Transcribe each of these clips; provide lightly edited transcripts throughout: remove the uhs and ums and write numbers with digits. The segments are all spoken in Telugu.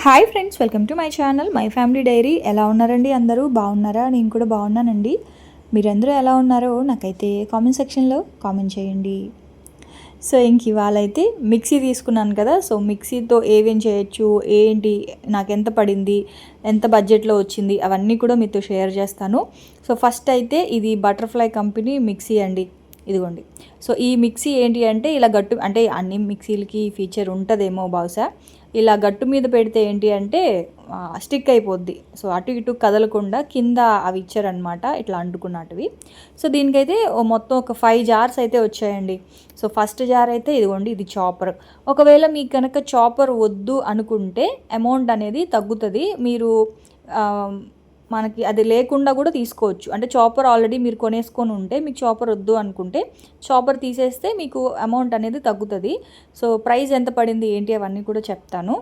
Hi friends, welcome to my channel my family dairy. ఎలా ఉన్నారండి? అందరూ బాగున్నారా? నేను కూడా బాగున్నానండి. మీరందరూ ఎలా ఉన్నారో నాకైతే కామెంట్ సెక్షన్లో కామెంట్ చేయండి. సో ఇవాళ అయితే మిక్సీ తీసుకున్నాను కదా. సో మిక్సీతో ఏమేం చేయొచ్చు, ఏంటి, నాకు ఎంత పడింది, ఎంత బడ్జెట్లో వచ్చింది, అవన్నీ కూడా మీతో షేర్ చేస్తాను. సో ఫస్ట్ అయితే ఇది బటర్ఫ్లై కంపెనీ మిక్సీ అండి. ఇదిగోండి. సో ఈ మిక్సీ ఏంటి అంటే ఇలా గట్టు, అంటే అన్ని మిక్సీలకి ఫీచర్ ఉంటుందేమో బహుశా. ఇలా గట్టు మీద పెడితే ఏంటి అంటే స్టిక్ అయిపోద్ది. సో అటు ఇటు కదలకుండా కింద అవి ఇచ్చారనమాట, ఇట్లా అంటుకున్నట్టువి. సో దీనికైతే మొత్తం ఒక 5 జార్స్ అయితే వచ్చాయండి. సో ఫస్ట్ జార్ అయితే ఇదిగోండి, ఇది చాపర్. ఒకవేళ మీకు కనుక చాపర్ వద్దు అనుకుంటే అమౌంట్ అనేది తగ్గుతుంది. మీరు మనకి అది లేకుండా కూడా తీసుకోవచ్చు. అంటే చాపర్ ఆల్రెడీ మీరు కొనేసుకొని ఉంటే, మీకు చాపర్ వద్దు అనుకుంటే చాపర్ తీసేస్తే మీకు అమౌంట్ అనేది తగ్గుతుంది. సో ప్రైస్ ఎంత పడింది ఏంటి అవన్నీ కూడా చెప్తాను.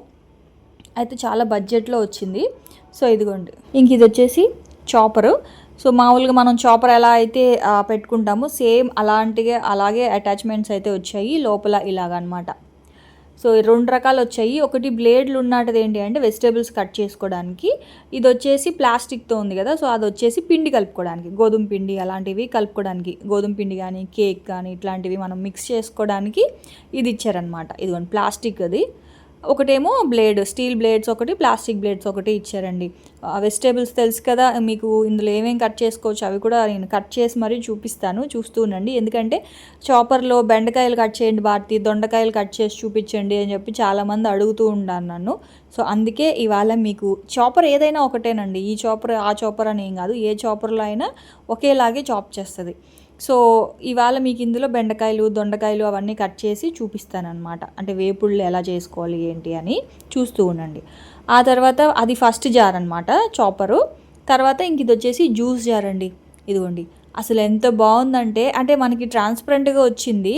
అయితే చాలా బడ్జెట్లో వచ్చింది. సో ఇదిగోండి, ఇది వచ్చేసి చాపరు. సో మామూలుగా మనం చాపర్ ఎలా అయితే పెట్టుకుంటామో సేమ్ అలాగే అటాచ్మెంట్స్ అయితే వచ్చాయి లోపల ఇలాగనమాట. సో 2 రకాలు వచ్చాయి. ఒకటి బ్లేడ్లు ఉన్నది ఏంటి అంటే వెజిటేబుల్స్ కట్ చేసుకోవడానికి. ఇది వచ్చేసి ప్లాస్టిక్తో ఉంది కదా. సో అది వచ్చేసి పిండి కలుపుకోవడానికి, గోధుమ పిండి అలాంటివి కలుపుకోవడానికి, గోధుమ పిండి కానీ కేక్ కానీ ఇట్లాంటివి మనం మిక్స్ చేసుకోవడానికి ఇది ఇచ్చారనమాట. ఇదిగోండి ప్లాస్టిక్ అది. ఒకటేమో బ్లేడ్, స్టీల్ బ్లేడ్స్ ఒకటి, ప్లాస్టిక్ బ్లేడ్స్ ఒకటి ఇచ్చారండి. వెజిటేబుల్స్ తెలుసు కదా మీకు, ఇందులో ఏమేమి కట్ చేసుకోవచ్చు అవి కూడా నేను కట్ చేసి మరీ చూపిస్తాను, చూస్తూ ఉండండి. ఎందుకంటే చాపర్లో బెండకాయలు కట్ చేయండి భారతి, దొండకాయలు కట్ చేసి చూపించండి అని చెప్పి చాలామంది అడుగుతూ ఉంటాను నన్ను. సో అందుకే ఇవాళ మీకు చాపర్ ఏదైనా ఒకటేనండి, ఈ చాపర్ ఆ చాపర్ అని ఏం కాదు, ఏ చాపర్లో అయినా ఒకేలాగే చాప్ చేస్తుంది. సో ఇవాళ మీకు ఇందులో బెండకాయలు దొండకాయలు అవన్నీ కట్ చేసి చూపిస్తానమాట. అంటే వేపుళ్ళు ఎలా చేసుకోవాలి ఏంటి అని చూస్తూ ఉండండి. ఆ తర్వాత అది ఫస్ట్ జార్ అనమాట చాపరు. తర్వాత ఇది వచ్చేసి జ్యూస్ జార్ అండి. ఇదిగోండి, అసలు ఎంత బాగుందంటే, అంటే మనకి ట్రాన్స్పరెంట్గా వచ్చింది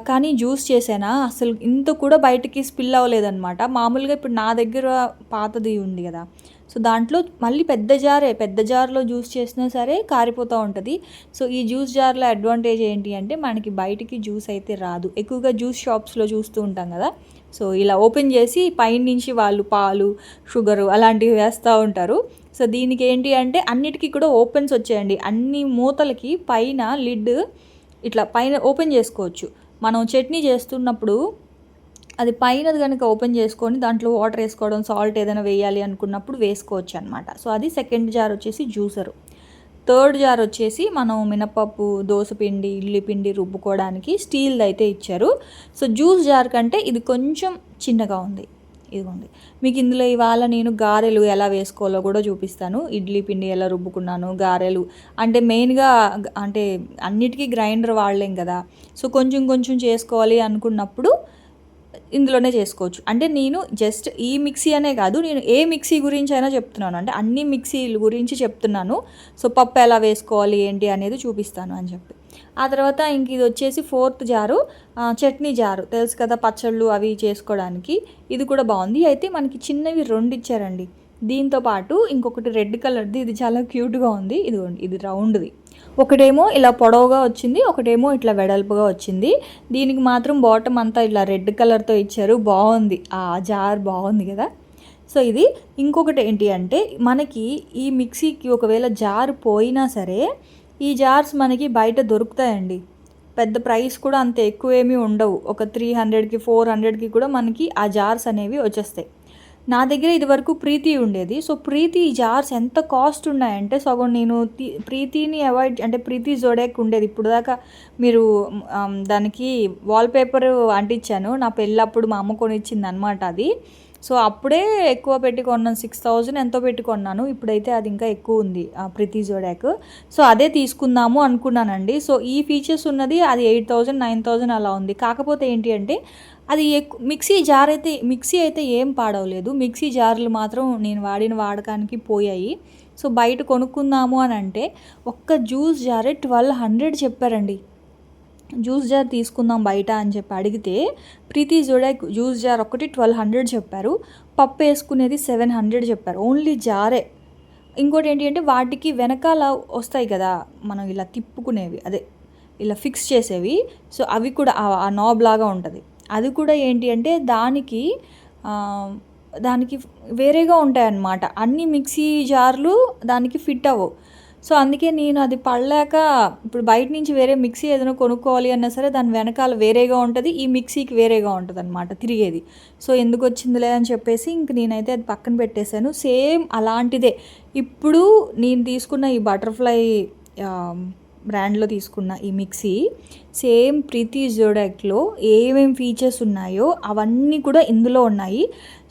కానీ జ్యూస్ చేసానా అసలు ఇంత కూడా బయటికి స్పిల్ అవ్వలేదన్నమాట. మామూలుగా ఇప్పుడు నా దగ్గర పాతది ఉంది కదా, సో దాంట్లో మళ్ళీ పెద్ద జార్లో జ్యూస్ చేసినా సరే కారిపోతూ ఉంటుంది. సో ఈ జ్యూస్ జార్లో అడ్వాంటేజ్ ఏంటి అంటే మనకి బయటికి జ్యూస్ అయితే రాదు. ఎక్కువగా జ్యూస్ షాప్స్లో చూస్తూ ఉంటాం కదా. సో ఇలా ఓపెన్ చేసి పైనుంచి వాళ్ళు పాలు, షుగరు అలాంటివి వేస్తూ ఉంటారు. సో దీనికి ఏంటి అంటే అన్నిటికీ కూడా ఓపెన్స్ వచ్చాయండి. అన్ని మూతలకి పైన లిడ్ ఇట్లా పైన ఓపెన్ చేసుకోవచ్చు. మనం చట్నీ చేస్తున్నప్పుడు అది పైనది కనుక ఓపెన్ చేసుకొని దాంట్లో వాటర్ వేసుకోవడం, సాల్ట్ ఏదైనా వేయాలి అనుకున్నప్పుడు వేసుకోవచ్చు అనమాట. సో అది సెకండ్ జార్ వచ్చేసి జ్యూసరు. థర్డ్ జార్ వచ్చేసి మనం మినపప్పు, దోసపిండి, ఇడ్లీ పిండి రుబ్బుకోవడానికి స్టీల్ది అయితే ఇచ్చారు. సో జ్యూస్ జార్ కంటే ఇది కొంచెం చిన్నగా ఉంది. ఇదిగోండి, మీకు ఇందులో ఇవాళ నేను గారెలు ఎలా వేసుకోవాలో కూడా చూపిస్తాను. ఇడ్లీ పిండి ఎలా రుబ్బుకున్నాను, గారెలు అంటే మెయిన్గా అంటే అన్నిటికీ గ్రైండర్ వాడలేం కదా. సో కొంచెం కొంచెం చేసుకోవాలి అనుకున్నప్పుడు ఇందులోనే చేసుకోవచ్చు. అంటే నేను జస్ట్ ఈ మిక్సీ అనే కాదు, నేను ఏ మిక్సీ గురించి అయినా చెప్తున్నాను, అంటే అన్ని మిక్సీల గురించి చెప్తున్నాను. సో పప్పు ఎలా వేసుకోవాలి ఏంటి అనేది చూపిస్తాను అని చెప్పి. ఆ తర్వాత ఇది వచ్చేసి ఫోర్త్ జారు, చట్నీ జారు తెలుసు కదా, పచ్చళ్ళు అవి చేసుకోవడానికి. ఇది కూడా బాగుంది. అయితే మనకి చిన్నవి 2 ఇచ్చారండి. దీంతో పాటు ఇంకొకటి రెడ్ కలర్ది, ఇది చాలా క్యూట్గా ఉంది. ఇదిగోండి, ఇది రౌండ్ది. ఒకటేమో ఇలా పొడవుగా వచ్చింది, ఒకటేమో ఇట్లా వెడల్పుగా వచ్చింది. దీనికి మాత్రం బాటమ్ అంతా ఇలా రెడ్ కలర్తో ఇచ్చారు. బాగుంది, ఆ జార్ బాగుంది కదా. సో ఇది ఇంకొకటి ఏంటి అంటే మనకి ఈ మిక్సీకి ఒకవేళ జార్ పోయినా సరే ఈ జార్స్ మనకి బయట దొరుకుతాయండి. పెద్ద ప్రైస్ కూడా అంత ఎక్కువేమీ ఉండవు. ఒక 300కి 400కి కూడా మనకి ఆ జార్స్ అనేవి వచ్చేస్తాయి. నా దగ్గర ఇదివరకు ప్రీతి ఉండేది. సో ప్రీతి జార్స్ ఎంత కాస్ట్ ఉన్నాయంటే సగం నేను ప్రీతిని అవాయిడ్, అంటే ప్రీతి జోడేక్ ఉండేది ఇప్పుడు దాకా. మీరు దానికి వాల్పేపర్ అంటించాను, నా పెళ్ళప్పుడు మా అమ్మ కొనిచ్చింది అనమాట అది. సో అప్పుడే ఎక్కువ పెట్టి కొన్నాను, 6000 ఎంతో పెట్టి కొన్నాను. ఇప్పుడైతే అది ఇంకా ఎక్కువ ఉంది ప్రీతి జోడాక్. సో అదే తీసుకుందాము అనుకున్నానండి. సో ఈ ఫీచర్స్ ఉన్నది అది 8000 9000 అలా ఉంది. కాకపోతే ఏంటి అంటే అది మిక్సీ అయితే ఏం పాడవలేదు. మిక్సీ జార్లు మాత్రం నేను వాడిన వాడకానికి పోయాయి. సో బయట కొనుక్కుందాము అని అంటే ఒక్క జ్యూస్ జారే 1200 చెప్పారండి. జ్యూస్ జార్ తీసుకుందాం బయట అని చెప్పి అడిగితే ప్రీతి జోడాక్ జ్యూస్ జార్ ఒకటి 1200 చెప్పారు. పప్పు వేసుకునేది 700 చెప్పారు, ఓన్లీ జారే. ఇంకోటి ఏంటి అంటే వాటికి వెనకాల వస్తాయి కదా మనం ఇలా తిప్పుకునేవి, అదే ఇలా ఫిక్స్ చేసేవి. సో అవి కూడా ఆ నాబ్ లాగా ఉంటుంది. అది కూడా ఏంటి అంటే దానికి దానికి వేరేగా ఉంటాయన్నమాట. అన్ని మిక్సీ జార్లు దానికి ఫిట్ అవ్వవు. సో అందుకే నేను అది పడలేక ఇప్పుడు బయట నుంచి వేరే మిక్సీ ఏదైనా కొనుక్కోవాలి అన్నా సరే దాని వెనకాల వేరేగా ఉంటుంది, ఈ మిక్సీకి వేరేగా ఉంటుందన్నమాట తిరిగేది. సో ఎందుకు వచ్చిందిలే అని చెప్పేసి ఇంక నేనైతే అది పక్కన పెట్టేశాను. సేమ్ అలాంటిదే ఇప్పుడు నేను తీసుకున్న ఈ బటర్‌ఫ్లై బ్రాండ్‌లో తీసుకున్న ఈ మిక్సీ సేమ్ ప్రీతి జోడెక్‌లో ఏమేం ఫీచర్స్ ఉన్నాయో అవన్నీ కూడా ఇందులో ఉన్నాయి.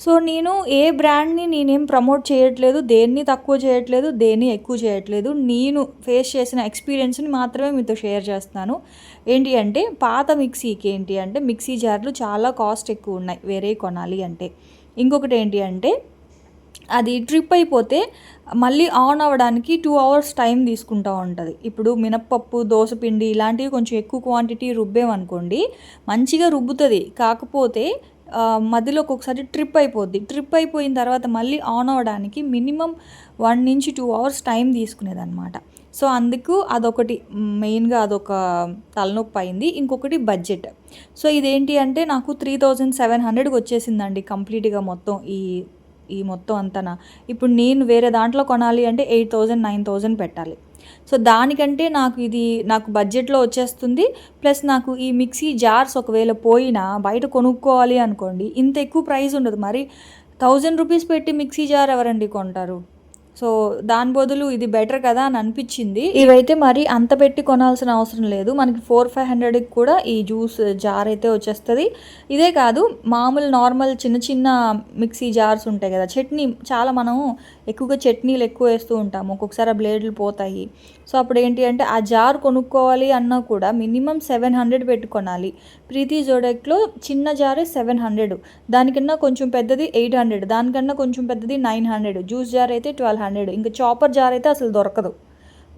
సో నేను ఏ బ్రాండ్‌ని నేనేం ప్రమోట్ చేయట్లేదు, దేన్ని తక్కువ చేయట్లేదు, దేన్ని ఎక్కువ చేయట్లేదు. నేను ఫేస్ చేసిన ఎక్స్‌పీరియన్స్‌ని మాత్రమే మీతో షేర్ చేస్తున్నాను. ఏంటి అంటే పాత మిక్సీకి ఏంటి అంటే మిక్సీ జార్లు చాలా కాస్ట్ ఎక్కువ ఉన్నాయి వేరేయి కొనాలి అంటే. ఇంకొకటి ఏంటి అంటే అది ట్రిప్ అయిపోతే మళ్ళీ ఆన్ అవ్వడానికి 2 అవర్స్ టైం తీసుకుంటూ ఉంటుంది. ఇప్పుడు మినప్పప్పు, దోసపిండి ఇలాంటివి కొంచెం ఎక్కువ క్వాంటిటీ రుబ్బామనుకోండి మంచిగా రుబ్బుతుంది. కాకపోతే మధ్యలో ఒక్కొక్కసారి ట్రిప్ అయిపోద్ది. ట్రిప్ అయిపోయిన తర్వాత మళ్ళీ ఆన్ అవ్వడానికి మినిమమ్ 1-2 అవర్స్ టైం తీసుకునేదన్నమాట. సో అందుకు అదొకటి మెయిన్గా అదొక తలనొప్పి అయింది. ఇంకొకటి బడ్జెట్. సో ఇదేంటి అంటే నాకు 3700కి వచ్చేసిందండి కంప్లీట్గా మొత్తం ఈ మొత్తం అంతనా. ఇప్పుడు నేను వేరే దాంట్లో కొనాలి అంటే 8000, 9000 పెట్టాలి. సో దానికంటే నాకు బడ్జెట్‌లో వచ్చేస్తుంది. ప్లస్ నాకు ఈ మిక్సీ జార్స్ ఒకవేళ పోయినా బయట కొనుక్కోవాలి అనుకోండి ఇంత ఎక్కువ ప్రైస్ ఉండదు. మరి ₹1000 పెట్టి మిక్సీ జార్ ఎవరండి కొంటారు? సో దాని బదులు ఇది బెటర్ కదా అని అనిపించింది. ఇవైతే మరి అంత పెట్టి కొనాల్సిన అవసరం లేదు. మనకి 400-500కి కూడా ఈ జ్యూస్ జార్ అయితే వచ్చేస్తుంది. ఇదే కాదు మామూలు నార్మల్ చిన్న చిన్న మిక్సీ జార్స్ ఉంటాయి కదా, చట్నీ చాలా మనం ఎక్కువగా చట్నీలు ఎక్కువ వేస్తూ ఉంటాము, ఒక్కొక్కసారి ఆ బ్లేడ్లు పోతాయి. సో అప్పుడు ఏంటి అంటే ఆ జార్ కొనుక్కోవాలి అన్నా కూడా మినిమం 700 పెట్టి కొనాలి. ప్రీతి జోడెక్లో చిన్న జారే 700, దానికన్నా కొంచెం పెద్దది 800, దానికన్నా కొంచెం పెద్దది 900, జ్యూస్ జార్ అయితే 1200. ఇంకా చాపర్ జార్ అయితే అసలు దొరకదు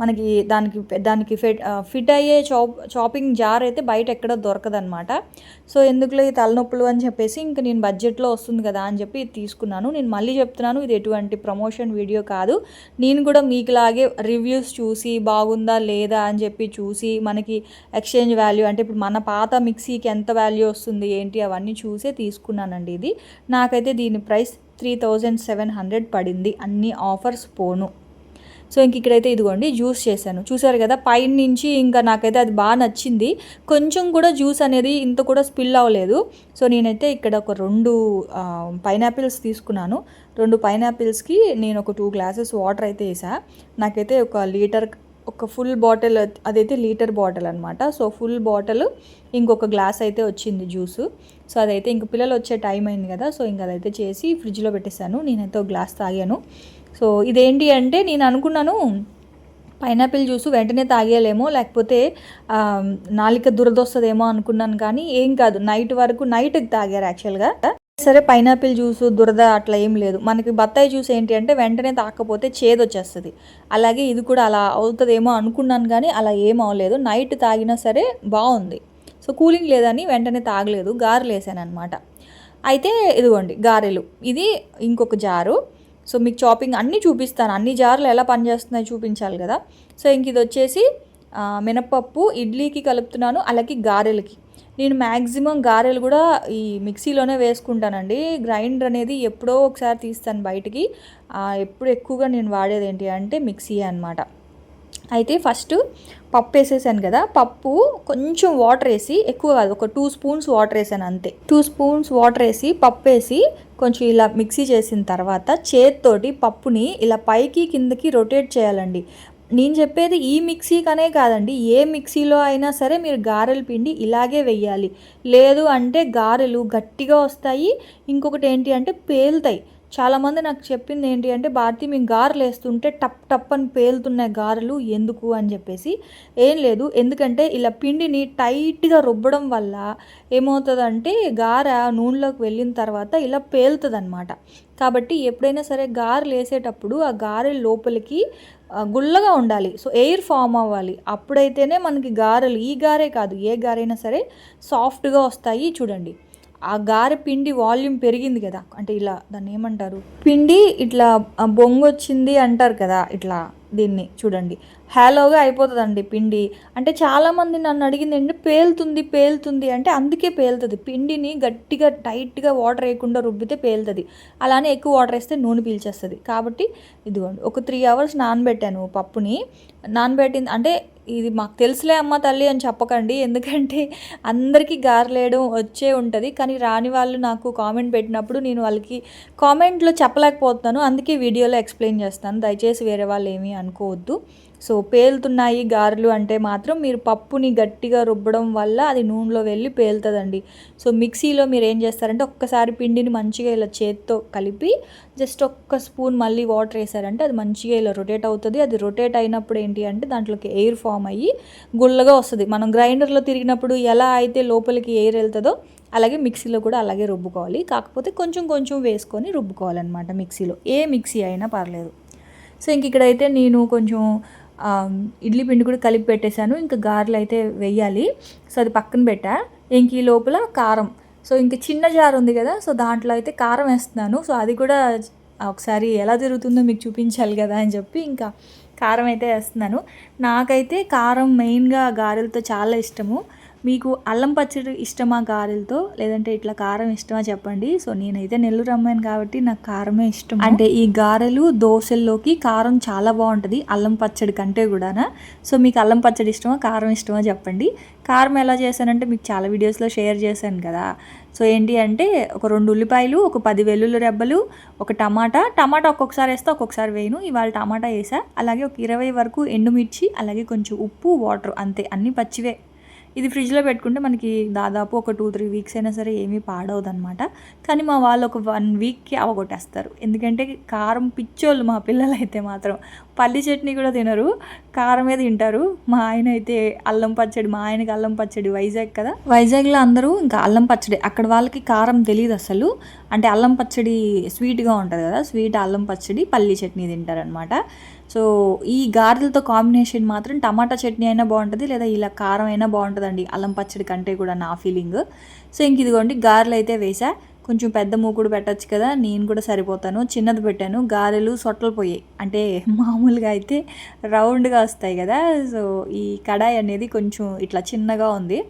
మనకి. దానికి ఫిట్ అయ్యే చాపింగ్ జార్ అయితే బయట ఎక్కడ దొరకదనమాట. సో ఎందుకులే ఈ తలనొప్పులు అని చెప్పేసి ఇంక నేను బడ్జెట్లో వస్తుంది కదా అని చెప్పి ఇది తీసుకున్నాను. నేను మళ్ళీ చెప్తున్నాను, ఇది ఎటువంటి ప్రమోషన్ వీడియో కాదు. నేను కూడా మీకులాగే రివ్యూస్ చూసి బాగుందా లేదా అని చెప్పి చూసి మనకి ఎక్స్చేంజ్ వాల్యూ అంటే ఇప్పుడు మన పాత మిక్సీకి ఎంత వాల్యూ వస్తుంది ఏంటి అవన్నీ చూసే తీసుకున్నానండి ఇది. నాకైతే దీని ప్రైస్ 3700 పడింది, అన్ని ఆఫర్స్ పోను. సో ఇంక ఇక్కడైతే ఇదిగోండి జ్యూస్ చేశాను, చూసారు కదా పైన నుంచి. ఇంకా నాకైతే అది బాగా నచ్చింది. కొంచెం కూడా జ్యూస్ అనేది ఇంత కూడా స్పిల్ అవ్వలేదు. సో నేనైతే ఇక్కడ ఒక 2 పైనాపిల్స్ తీసుకున్నాను. 2 పైనాపిల్స్కి నేను ఒక 2 గ్లాసెస్ వాటర్ అయితే వేసా. నాకైతే ఒక ఫుల్ బాటిల్, అదైతే లీటర్ బాటిల్ అనమాట. సో ఫుల్ బాటిల్ ఇంకొక గ్లాస్ అయితే వచ్చింది జ్యూసు. సో అదైతే ఇంక పిల్లలు వచ్చే టైం అయింది కదా, సో ఇంక అదైతే చేసి ఫ్రిడ్జ్లో పెట్టేశాను. నేనైతే ఒక గ్లాస్ తాగాను. సో ఇదేంటి అంటే నేను అనుకున్నాను పైనాపిల్ జ్యూస్ వెంటనే తాగేయలేమో, లేకపోతే నాలిక దురదొస్తుందేమో అనుకున్నాను. కానీ ఏం కాదు, నైట్కి తాగారు యాక్చువల్గా. సరే పైనాపిల్ జ్యూసు దురద అట్లా ఏం లేదు. మనకి బత్తాయి జ్యూస్ ఏంటి అంటే వెంటనే తాకపోతే చేదు వచ్చేస్తుంది. అలాగే ఇది కూడా అలా అవుతుందేమో అనుకున్నాను, కానీ అలా ఏం అవ్వలేదు. నైట్ తాగినా సరే బాగుంది. సో కూలింగ్ లేదని వెంటనే తాగలేదు, గారెలు వేసాను అనమాట. అయితే ఇదిగోండి గారెలు, ఇది ఇంకొక జారు. సో మీకు చాపింగ్ అన్నీ చూపిస్తాను, అన్ని జార్లు ఎలా పనిచేస్తున్నాయో చూపించాలి కదా. సో ఇంక ఇది వచ్చేసి మినప్పప్పు ఇడ్లీకి కలుపుతున్నాను, అలాగే గారెలకి. నేను మ్యాక్సిమం గారెలు కూడా ఈ మిక్సీలోనే వేసుకుంటానండి. గ్రైండర్ అనేది ఎప్పుడో ఒకసారి తీస్తాను బయటికి. ఎప్పుడు ఎక్కువగా నేను వాడేది ఏంటి అంటే మిక్సీ అనమాట. అయితే ఫస్ట్ పప్పు వేసేసాను కదా, పప్పు కొంచెం వాటర్ వేసి, ఎక్కువ కాదు ఒక 2 స్పూన్స్ వాటర్ వేసాను అంతే. 2 స్పూన్స్ వాటర్ వేసి పప్పు వేసి కొంచెం ఇలా మిక్సీ చేసిన తర్వాత చేత్తోటి పప్పుని ఇలా పైకి కిందకి రొటేట్ చేయాలండి. నేను చెప్పేది ఈ మిక్సీకనే కాదండి, ఏ మిక్సీలో అయినా సరే మీరు గారెల పిండి ఇలాగే వెయ్యాలి. లేదు అంటే గారెలు గట్టిగా వస్తాయి, ఇంకొకటి ఏంటి అంటే పేలుతాయి. చాలామంది నాకు చెప్పింది ఏంటి అంటే భారతి మేము గారెలు వేస్తుంటే టప్ టప్ అని పేలుతున్నాయి గారెలు ఎందుకు అని చెప్పేసి. ఏం లేదు, ఎందుకంటే ఇలా పిండిని టైట్గా రుబ్బడం వల్ల ఏమవుతుందంటే గారె నూనెలోకి వెళ్ళిన తర్వాత ఇలా పేలుతుంది అనమాట. కాబట్టి ఎప్పుడైనా సరే గారెలు వేసేటప్పుడు ఆ గారె లోపలికి గుల్లగా ఉండాలి. సో ఎయిర్ ఫామ్ అవ్వాలి, అప్పుడైతేనే మనకి గారెలు, ఈ గారే కాదు ఏ గారైనా సరే సాఫ్ట్గా వస్తాయి. చూడండి ఆ గారె పిండి వాల్యూమ్ పెరిగింది కదా, అంటే ఇలా దాన్ని ఏమంటారు, పిండి ఇట్లా బొంగొచ్చింది అంటారు కదా, ఇట్లా దీన్ని చూడండి హ్యాలోగా అయిపోతుందండి పిండి. అంటే చాలామంది నన్ను అడిగింది ఏంటంటే పేలుతుంది పేలుతుంది అంటే అందుకే పేలుతుంది. పిండిని గట్టిగా టైట్గా వాటర్ వేయకుండా రుబ్బితే పేలుతుంది. అలానే ఎక్కువ వాటర్ వేస్తే నూనె పీల్చేస్తుంది. కాబట్టి ఇదిగోండి ఒక 3 hours నానబెట్టాను పప్పుని. నానబెట్టింది అంటే ఇది మాకు తెలుసులే అమ్మ తల్లి అని చెప్పకండి, ఎందుకంటే అందరికీ గారెలేయడం వచ్చే ఉంటుంది. కానీ రాని వాళ్ళు నాకు కామెంట్ పెట్టినప్పుడు నేను వాళ్ళకి కామెంట్లో చెప్పలేకపోతున్నాను, అందుకే వీడియోలో ఎక్స్ప్లెయిన్ చేస్తాను. దయచేసి వేరే వాళ్ళు ఏమీ అనుకోవద్దు. సో పేలుతున్నాయి గారెలు అంటే మాత్రం మీరు పప్పుని గట్టిగా రుబ్బడం వల్ల అది నూనెలో వెళ్ళి పేలుతుందండి. సో మిక్సీలో మీరు ఏం చేస్తారంటే ఒక్కసారి పిండిని మంచిగా ఇలా చేత్తో కలిపి జస్ట్ ఒక్క స్పూన్ మళ్ళీ వాటర్ వేసారంటే అది మంచిగా ఇలా రొటేట్ అవుతుంది. అది రొటేట్ అయినప్పుడు ఏంటి అంటే దాంట్లోకి ఎయిర్ ఫామ్ అయ్యి గుల్లగా వస్తుంది. మనం గ్రైండర్లో తిరిగినప్పుడు ఎలా అయితే లోపలికి ఎయిర్ వెళ్తుందో అలాగే మిక్సీలో కూడా అలాగే రుబ్బుకోవాలి. కాకపోతే కొంచెం కొంచెం వేసుకొని రుబ్బుకోవాలన్నమాట మిక్సీలో, ఏ మిక్సీ అయినా పర్లేదు. సో ఇంక ఇక్కడైతే నేను కొంచెం ఇడ్లీ పిండి కూడా కలిపి పెట్టేశాను. ఇంకా గారెలు అయితే వేయాలి. సో అది పక్కన పెట్టా. ఇంక ఈ లోపల కారం, సో ఇంక చిన్న జార్ ఉంది కదా, సో దాంట్లో అయితే కారం వేస్తున్నాను. సో అది కూడా ఒకసారి ఎలా జరుగుతుందో మీకు చూపించాలి కదా అని చెప్పి ఇంకా కారం అయితే వేస్తున్నాను. నాకైతే కారం మెయిన్గా గారెలతో చాలా ఇష్టము. మీకు అల్లం పచ్చడి ఇష్టమా గారెలతో, లేదంటే ఇట్లా కారం ఇష్టమా చెప్పండి. సో నేనైతే నెల్లూరు అమ్మాయిని కాబట్టి నాకు కారమే ఇష్టం. అంటే ఈ గారెలు దోశల్లోకి కారం చాలా బాగుంటుంది అల్లం పచ్చడి కంటే కూడా. సో మీకు అల్లం పచ్చడి ఇష్టమా కారం ఇష్టమా చెప్పండి. కారం ఎలా చేశానంటే మీకు చాలా వీడియోస్లో షేర్ చేశాను కదా. సో ఏంటి అంటే ఒక 2 ఉల్లిపాయలు, ఒక 10 వెల్లుల్లి రెబ్బలు, ఒక టమాటా ఒక్కొక్కసారి వేస్తా ఒక్కొక్కసారి వేయను. ఇవాళ టమాటా వేసా. అలాగే ఒక 20 వరకు ఎండుమిర్చి, అలాగే కొంచెం ఉప్పు, వాటర్, అంతే, అన్నీ పచ్చివే. ఇది ఫ్రిడ్జ్లో పెట్టుకుంటే మనకి దాదాపు ఒక 2-3 వీక్స్ అయినా సరే ఏమీ పాడవదనమాట. కానీ మా వాళ్ళు ఒక 1 వీక్కి అవగొట్టేస్తారు, ఎందుకంటే కారం పిచ్చోళ్ళు మా పిల్లలు అయితే మాత్రం. పల్లి చట్నీ కూడా తినరు, కారమే తింటారు. మా ఆయన అయితే అల్లం పచ్చడి, మా ఆయనకి అల్లం పచ్చడి, వైజాగ్ కదా, వైజాగ్లో అందరూ ఇంకా అల్లం పచ్చడి, అక్కడ వాళ్ళకి కారం తెలియదు అసలు. అంటే అల్లం పచ్చడి స్వీట్గా ఉంటుంది కదా, స్వీట్ అల్లం పచ్చడి, పల్లి చట్నీ తింటారనమాట. సో ఈ గారెలతో కాంబినేషన్ మాత్రం టమాటా చట్నీ అయినా బాగుంటుంది, లేదా ఇలా కారం అయినా బాగుంటుందండి అల్లం పచ్చడి కంటే కూడా, నా ఫీలింగ్. సో ఇంక ఇదిగోండి గారెలు అయితే వేసా. కొంచెం పెద్ద మూకుడు పెట్టచ్చు కదా, నేను కూడా సరిపోతాను, చిన్నది పెట్టాను. గారెలు సొట్టలు పోయాయి, అంటే మామూలుగా అయితే రౌండ్గా వస్తాయి కదా. సో ఈ కడాయి అనేది కొంచెం ఇట్లా చిన్నగా ఉంది.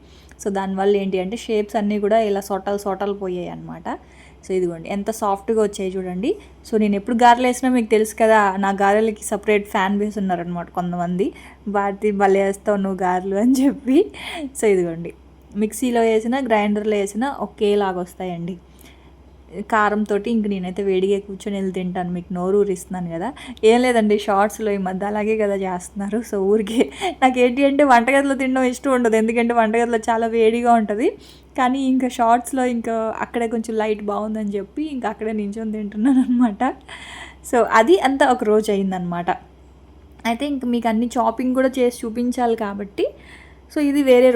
సో దానివల్ల ఏంటి అంటే షేప్స్ అన్నీ కూడా ఇలా సొట్టలు పోయాయి అనమాట. సో ఇదిగోండి ఎంత సాఫ్ట్గా వచ్చాయి చూడండి. సో నేను ఎప్పుడు గారెలు వేసినా మీకు తెలుసు కదా, నా గారెలకి సపరేట్ ఫ్యాన్ బేస్ ఉన్నారనమాట కొంతమంది. భారతి భలే వేస్తావు నువ్వు గారెలు అని చెప్పి. సో ఇదిగోండి మిక్సీలో వేసినా గ్రైండర్లో వేసినా ఒకేలాగా వస్తాయండి కారంతో. ఇంక నేనైతే వేడిగా కూర్చొని వెళ్ళి తింటాను, మీకు నోరు ఊరిస్తున్నాను కదా. ఏం లేదండి, షార్ట్స్లో ఈ మధ్య అలాగే కదా చేస్తున్నారు. సో ఊరికే నాకేంటి అంటే వంటగదిలో తినడం ఇష్టం ఉండదు, ఎందుకంటే వంటగదిలో చాలా వేడిగా ఉంటుంది. కానీ ఇంకా షార్ట్స్లో ఇంకా అక్కడే కొంచెం లైట్ బాగుందని చెప్పి ఇంకా అక్కడే నించొని తింటున్నాను అనమాట. సో అది అంతా ఒక రోజు అయిందనమాట. అయితే ఇంక మీకు అన్ని చాపింగ్ కూడా చేసి చూపించాలి కాబట్టి, సో ఇది వేరే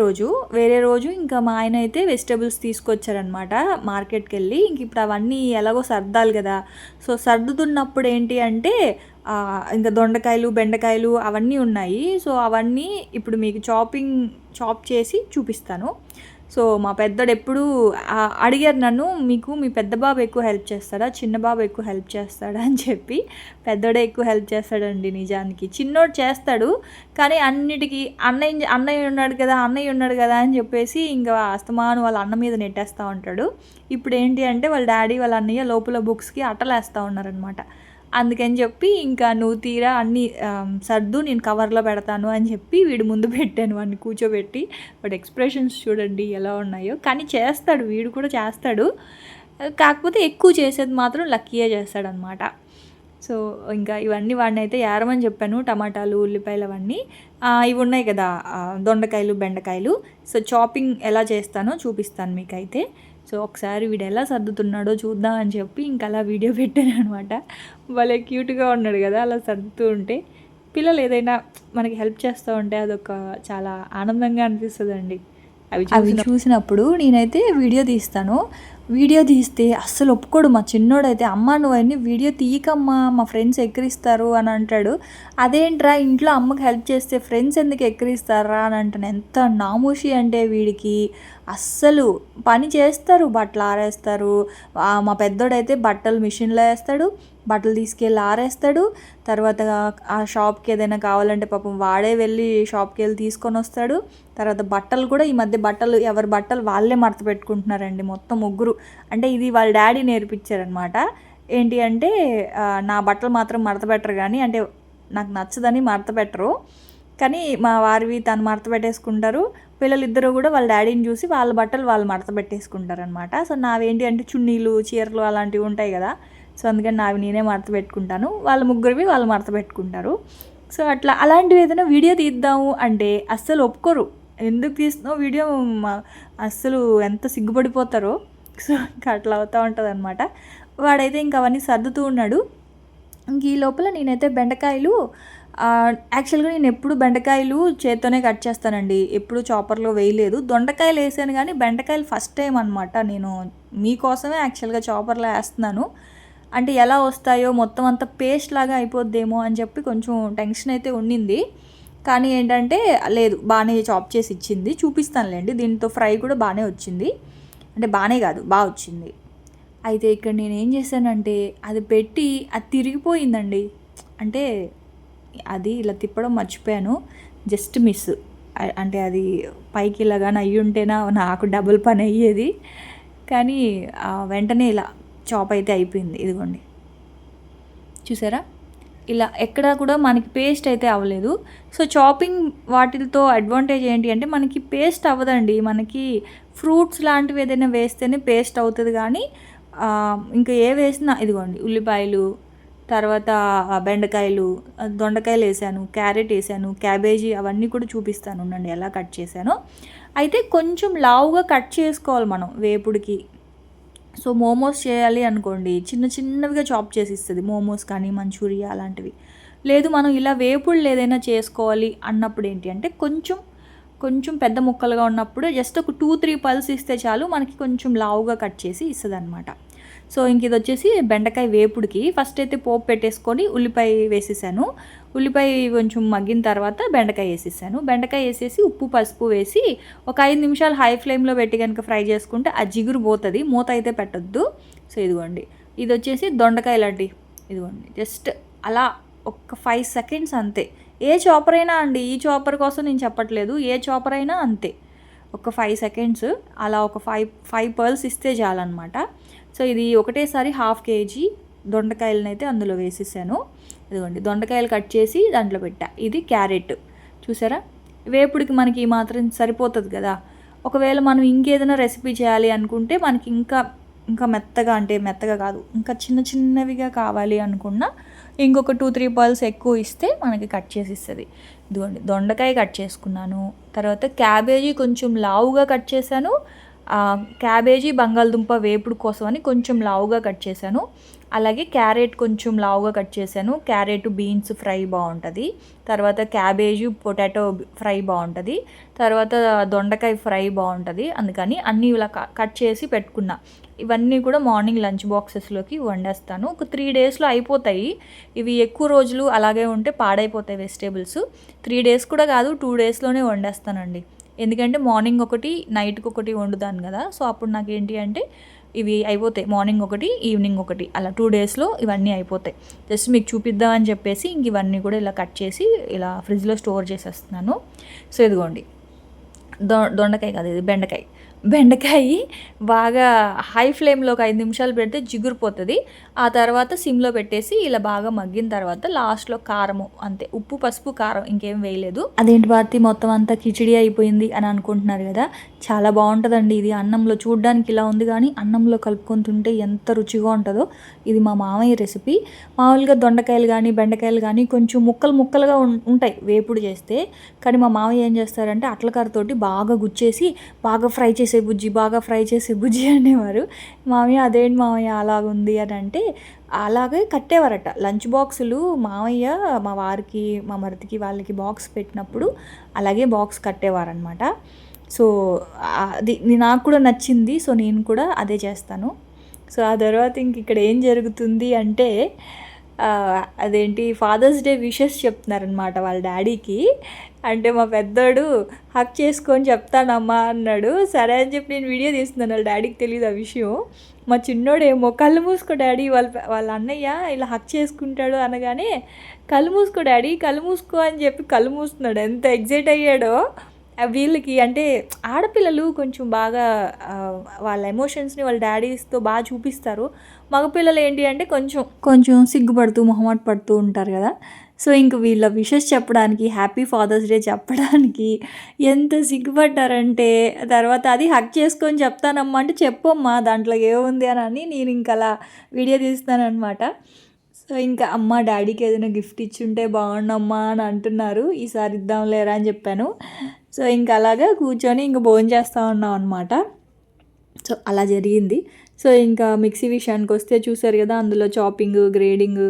రోజు ఇంకా మా ఆయన అయితే వెజిటబుల్స్ తీసుకొచ్చారనమాట మార్కెట్కి వెళ్ళి. ఇంక ఇప్పుడు అవన్నీ ఎలాగో సర్దాలి కదా. సో సర్దుతున్నప్పుడు ఏంటి అంటే ఇంకా దొండకాయలు, బెండకాయలు అవన్నీ ఉన్నాయి. సో అవన్నీ ఇప్పుడు మీకు చాప్ చేసి చూపిస్తాను. సో మా పెద్దోడు ఎప్పుడు అడిగారు నన్ను, మీకు మీ పెద్ద బాబు ఎక్కువ హెల్ప్ చేస్తాడా, చిన్న బాబు ఎక్కువ హెల్ప్ చేస్తాడా అని చెప్పి. పెద్దోడే ఎక్కువ హెల్ప్ చేస్తాడండి నిజానికి. చిన్నోడు చేస్తాడు కానీ అన్నిటికీ అన్నయ్య ఉన్నాడు కదా అని చెప్పేసి ఇంకా అస్తమాను వాళ్ళ అన్న మీద నెట్టేస్తూ ఉంటాడు. ఇప్పుడు ఏంటి అంటే వాళ్ళ డాడీ వాళ్ళ అన్నయ్య లోపల బుక్స్కి అట్టలేస్తూ ఉన్నారనమాట. అందుకని చెప్పి ఇంకా నువ్వు తీరా అన్నీ సర్దు, నేను కవర్లో పెడతాను అని చెప్పి వీడు ముందు పెట్టాను వాడిని కూర్చోబెట్టి. వాడి ఎక్స్ప్రెషన్స్ చూడండి ఎలా ఉన్నాయో. కానీ చేస్తాడు, వీడు కూడా చేస్తాడు, కాకపోతే ఎక్కువ చేసేది మాత్రం లక్కీయే చేస్తాడనమాట. సో ఇంకా ఇవన్నీ వాడిని అయితే ఏరమని చెప్పాను, టమాటాలు, ఉల్లిపాయలు అవన్నీ. ఇవి ఉన్నాయి కదా దొండకాయలు, బెండకాయలు. సో చాపింగ్ ఎలా చేస్తానో చూపిస్తాను మీకైతే. సో ఒకసారి వీడు ఎలా సర్దుతున్నాడో చూద్దాం అని చెప్పి ఇంకా అలా వీడియో పెట్టాను అనమాట. భలే క్యూట్గా ఉన్నాడు కదా అలా సర్దుతూ ఉంటే. పిల్లలు ఏదైనా మనకి హెల్ప్ చేస్తూ ఉంటే అదొక చాలా ఆనందంగా అనిపిస్తుందండి. అవి చూసినప్పుడు నేనైతే వీడియో తీస్తాను. వీడియో తీస్తే అస్సలు ఒప్పుకోడు. మా చిన్నోడైతే, అమ్మ నువ్వన్నీ వీడియో తీయకమ్మా, మా ఫ్రెండ్స్ ఎక్కిరిస్తారు అని అంటాడు. అదేంట్రా ఇంట్లో అమ్మకి హెల్ప్ చేస్తే ఫ్రెండ్స్ ఎందుకు ఎక్కిరిస్తారా అని అంటాను. ఎంత నామూషి అంటే వీడికి. అస్సలు పని చేస్తారు, బట్టలు ఆరేస్తారు. మా పెద్దోడైతే బట్టలు మిషన్లో వేస్తాడు, బట్టలు తీసుకెళ్ళి ఆరేస్తాడు. తర్వాత ఆ షాప్కి ఏదైనా కావాలంటే పాపం వాడే వెళ్ళి షాప్కి వెళ్ళి తీసుకొని వస్తాడు. తర్వాత బట్టలు కూడా ఈ మధ్య బట్టలు ఎవరి బట్టలు వాళ్ళే మడత పెట్టుకుంటున్నారండి మొత్తం ముగ్గురు. అంటే ఇది వాళ్ళ డాడీ నేర్పించారనమాట. ఏంటి అంటే నా బట్టలు మాత్రం మడత పెట్టరు, కానీ అంటే నాకు నచ్చదని మడత పెట్టరు, కానీ మా వారివి తను మడత పెట్టేసుకుంటారు. పిల్లలిద్దరూ కూడా వాళ్ళ డాడీని చూసి వాళ్ళ బట్టలు వాళ్ళు మడత పెట్టేసుకుంటారనమాట. సో నావేంటి అంటే చున్నీలు, చీరలు అలాంటివి ఉంటాయి కదా, సో అందుకని నావి నేనే మడత పెట్టుకుంటాను, వాళ్ళ ముగ్గురివి వాళ్ళు మడత పెట్టుకుంటారు. సో అట్లా అలాంటివి ఏదైనా వీడియో తీద్దాము అంటే అస్సలు ఒప్పుకోరు. ఎందుకు తీస్తున్నావు వీడియో, అస్సలు ఎంత సిగ్గుపడిపోతారో. సో ఇంకా అట్లా అవుతూ ఉంటుంది అనమాట. వాడైతే ఇంకా అవన్నీ సర్దుతూ ఉన్నాడు. ఇంక ఈ లోపల నేనైతే బెండకాయలు, యాక్చువల్గా నేను ఎప్పుడు బెండకాయలు చేత్తోనే కట్ చేస్తానండి, ఎప్పుడు చాపర్లో వేయలేదు. దొండకాయలు వేసాను కానీ బెండకాయలు ఫస్ట్ టైం అనమాట. నేను మీకోసమే యాక్చువల్గా చాపర్లో వేస్తున్నాను. అంటే ఎలా వస్తాయో, మొత్తం అంతా పేస్ట్ లాగా అయిపోద్దేమో అని చెప్పి కొంచెం టెన్షన్ అయితే ఉండింది. కానీ ఏంటంటే లేదు, బాగానే చాప్ చేసి ఇచ్చింది. చూపిస్తానులేండి, దీంతో ఫ్రై కూడా బాగానే వచ్చింది. అంటే బాగానే కాదు, బాగా వచ్చింది. అయితే ఇక్కడ నేను ఏం చేశానంటే అది పెట్టి అది తిరిగిపోయిందండి. అంటే అది ఇలా తిప్పడం మర్చిపోయాను, జస్ట్ మిస్. అంటే అది పైకి ఇలాగానే అయ్యి ఉంటేనా నాకు డబుల్ పని అయ్యేది. కానీ వెంటనే ఇలా చాప్ అయితే అయిపోయింది. ఇదిగోండి చూసారా, ఇలా ఎక్కడా కూడా మనకి పేస్ట్ అయితే అవ్వలేదు. సో చాపింగ్ వాటితో అడ్వాంటేజ్ ఏంటి అంటే మనకి పేస్ట్ అవ్వదండి. మనకి ఫ్రూట్స్ లాంటివి ఏదైనా వేస్తేనే పేస్ట్ అవుతుంది, కానీ ఇంకా ఏ వేసినా, ఇదిగోండి ఉల్లిపాయలు, తర్వాత బెండకాయలు, దొండకాయలు వేసాను, క్యారెట్ వేసాను, క్యాబేజీ, అవన్నీ కూడా చూపిస్తాను ఉండండి ఎలా కట్ చేశాను. అయితే కొంచెం లావుగా కట్ చేసుకోవాలి మనం వేపుడికి. సో మోమోస్ చేయాలి అనుకోండి, చిన్న చిన్నవిగా చాప్ చేసి ఇస్తుంది, మోమోస్ కానీ మంచూరియా అలాంటివి. లేదు మనం ఇలా వేపుళ్ళు ఏదైనా చేసుకోవాలి అన్నప్పుడు ఏంటి అంటే కొంచెం కొంచెం పెద్ద ముక్కలుగా ఉన్నప్పుడు జస్ట్ ఒక 2-3 పల్స్ ఇస్తే చాలు, మనకి కొంచెం లావుగా కట్ చేసి ఇస్తుంది అనమాట. సో ఇంక ఇది వచ్చేసి బెండకాయ వేపుడికి ఫస్ట్ అయితే పోపు పెట్టేసుకొని ఉల్లిపాయ వేసేసాను. ఉల్లిపాయ కొంచెం మగ్గిన తర్వాత బెండకాయ వేసేసాను. బెండకాయ వేసేసి ఉప్పు పసుపు వేసి ఒక 5 నిమిషాలు హై ఫ్లేమ్లో పెట్టి కనుక ఫ్రై చేసుకుంటే ఆ జిగురు పోతుంది, మూత అయితే పెట్టొద్దు. సో ఇదిగోండి, ఇది వచ్చేసి దొండకాయలు అండి. ఇదిగోండి జస్ట్ అలా ఒక 5 సెకండ్స్ అంతే. ఏ చాపర్ అయినా అండి, ఈ చాపర్ కోసం నేను చెప్పట్లేదు, ఏ చాపర్ అయినా అంతే, ఒక 5 సెకండ్స్ అలా ఒక 5 పర్ల్స్ ఇస్తే చాలన్నమాట. సో ఇది ఒకటేసారి 1/2 kg దొండకాయలను అయితే అందులో వేసేసాను. ఇదిగోండి దొండకాయలు కట్ చేసి దాంట్లో పెట్టా. ఇది క్యారెట్ చూసారా, వేపుడికి మనకి ఈ మాత్రం సరిపోతుంది కదా. ఒకవేళ మనం ఇంకేదైనా రెసిపీ చేయాలి అనుకుంటే మనకి ఇంకా మెత్తగా, అంటే మెత్తగా కాదు, ఇంకా చిన్న చిన్నవిగా కావాలి అనుకున్నా ఇంకొక 2-3 పర్ల్స్ ఎక్కువ ఇస్తే మనకి కట్ చేసి ఇస్తుంది. ఇదిగోండి దొండకాయ కట్ చేసుకున్నాను, తర్వాత క్యాబేజీ కొంచెం లావుగా కట్ చేశాను. క్యాబేజీ బంగాళదుంప వేపుడు కోసం అని కొంచెం లావుగా కట్ చేశాను. అలాగే క్యారెట్ కొంచెం లావుగా కట్ చేశాను. క్యారెట్ బీన్స్ ఫ్రై బాగుంటుంది, తర్వాత క్యాబేజీ పొటాటో ఫ్రై బాగుంటుంది, తర్వాత దొండకాయ ఫ్రై బాగుంటుంది. అందుకని అన్నీ ఇలా కట్ చేసి పెట్టుకున్నా. ఇవన్నీ కూడా మార్నింగ్ లంచ్ బాక్సెస్లోకి వండేస్తాను. ఒక 3 డేస్లో అయిపోతాయి. ఇవి ఎక్కువ రోజులు అలాగే ఉంటే పాడైపోతాయి వెజిటేబుల్స్. 3 డేస్ కూడా కాదు, 2 డేస్లోనే వండేస్తానండి. ఎందుకంటే మార్నింగ్ ఒకటి నైట్కి ఒకటి వండుతాను కదా. సో అప్పుడు నాకు ఏంటి అంటే ఇవి అయిపోతాయి, మార్నింగ్ ఒకటి ఈవినింగ్ ఒకటి, అలా 2 డేస్లో ఇవన్నీ అయిపోతాయి. జస్ట్ మీకు చూపిద్దామని చెప్పేసి ఇంక ఇవన్నీ కూడా ఇలా కట్ చేసి ఇలా ఫ్రిడ్జ్లో స్టోర్ చేసేస్తున్నాను. సో ఇదిగోండి దొండకాయ కాదు, ఇది బెండకాయ బాగా హై ఫ్లేమ్లో ఒక 5 నిమిషాలు పెడితే జిగురిపోతుంది. ఆ తర్వాత సిమ్లో పెట్టేసి ఇలా బాగా మగ్గిన తర్వాత లాస్ట్లో కారము, అంతే, ఉప్పు పసుపు కారం, ఇంకేం వేయలేదు. అదేంటి భారతి మొత్తం అంతా కిచిడి అయిపోయింది అని అనుకుంటున్నారు కదా, చాలా బాగుంటుందండి ఇది. అన్నంలో చూడడానికి ఇలా ఉంది కానీ అన్నంలో కలుపుకొని తింటే ఎంత రుచిగా ఉంటుందో. ఇది మా మామయ్య రెసిపీ. మామూలుగా దొండకాయలు కానీ బెండకాయలు కానీ కొంచెం ముక్కలుగా ఉంటాయి వేపుడు చేస్తే, కానీ మా మామయ్య ఏం చేస్తారంటే అట్లకారతోటి బాగా గుచ్చేసి బాగా ఫ్రై చేసే బుజ్జి అనేవారు. మామయ్య అదేంటి మామయ్య అలాగుంది అని అంటే అలాగే కట్టేవారట. లంచ్ బాక్సులు మామయ్య మా వారికి మా మరిదికి వాళ్ళకి బాక్స్ పెట్టినప్పుడు అలాగే బాక్స్ కట్టేవారనమాట. సో అది నాకు కూడా నచ్చింది. సో నేను కూడా అదే చేస్తాను. సో ఆ తర్వాత ఇక్కడ ఏం జరుగుతుంది అంటే అదేంటి ఫాదర్స్ డే విషెస్ చెప్తున్నారనమాట వాళ్ళ డాడీకి. అంటే మా పెద్దోడు హక్ చేసుకొని చెప్తానమ్మా అన్నాడు. సరే అని చెప్పి నేను వీడియో తీస్తున్నాను, వాళ్ళ డాడీకి తెలియదు ఆ విషయం. మా చిన్నోడేమో కళ్ళు మూసుకో డాడీ, వాళ్ళ అన్నయ్య ఇలా హక్ చేసుకుంటాడు అనగానే కళ్ళు మూసుకో డాడీ కళ్ళు మూసుకో అని చెప్పి కళ్ళు మూస్తున్నాడు. ఎంత ఎగ్జైట్ అయ్యాడో. వీళ్ళకి అంటే ఆడపిల్లలు కొంచెం బాగా వాళ్ళ ఎమోషన్స్ని వాళ్ళ డాడీస్తో బాగా చూపిస్తారు. మగపిల్లలు ఏంటి అంటే కొంచెం కొంచెం సిగ్గుపడుతూ మొహమాట పడుతూ ఉంటారు కదా. సో వీళ్ళ విషెస్ చెప్పడానికి, హ్యాపీ ఫాదర్స్ డే చెప్పడానికి ఎంత సిగ్గుపడ్డారంటే, తర్వాత అది హక్ చేసుకొని చెప్తానమ్మా అంటే చెప్పమ్మా దాంట్లో ఏముంది అని నేను అలా వీడియో తీస్తాను అనమాట. సో అమ్మ డాడీకి ఏదైనా గిఫ్ట్ ఇచ్చుంటే బాగుండమ్మా అని అంటున్నారు. ఈసారి ఇద్దాంలేరా అని చెప్పాను. సో అలాగా కూర్చొని భోజనం చేస్తూ ఉన్నాం అనమాట. సో అలా జరిగింది. సో మిక్సీ విషయానికి వస్తే చూసారు కదా, అందులో చాపింగ్, గ్రేడింగ్,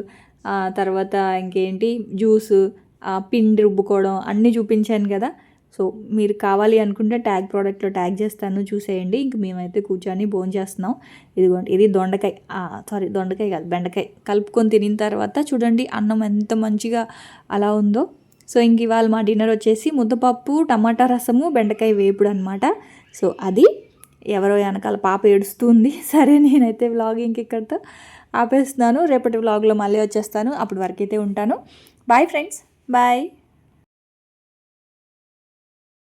తర్వాత ఇంకేంటి జ్యూసు, పిండి రుబ్బుకోవడం అన్నీ చూపించాను కదా. సో మీరు కావాలి అనుకుంటే ట్యాగ్ ప్రోడక్ట్లో ట్యాగ్ చేస్తాను, చూసేయండి. మేమైతే కూర్చొని భోజనం చేస్తున్నాం. ఇదిగోండి, ఇది దొండకాయ, దొండకాయ కాదు బెండకాయ కలుపుకొని తినిన తర్వాత చూడండి అన్నం ఎంత మంచిగా అలా ఉందో. సో ఇవాళ మా డిన్నర్ వచ్చేసి ముద్దపప్పు, టమాటా రసము, బెండకాయ వేపుడు అనమాట. సో అది ఎవరో వెనకాల పాప ఏడుస్తుంది. సరే నేనైతే వ్లాగ్ ఇక్కడితో ఆపేస్తున్నాను. రేపటి వ్లాగ్లో మళ్ళీ వచ్చేస్తాను. అప్పటి వరకైతే ఉంటాను. Bye friends, bye.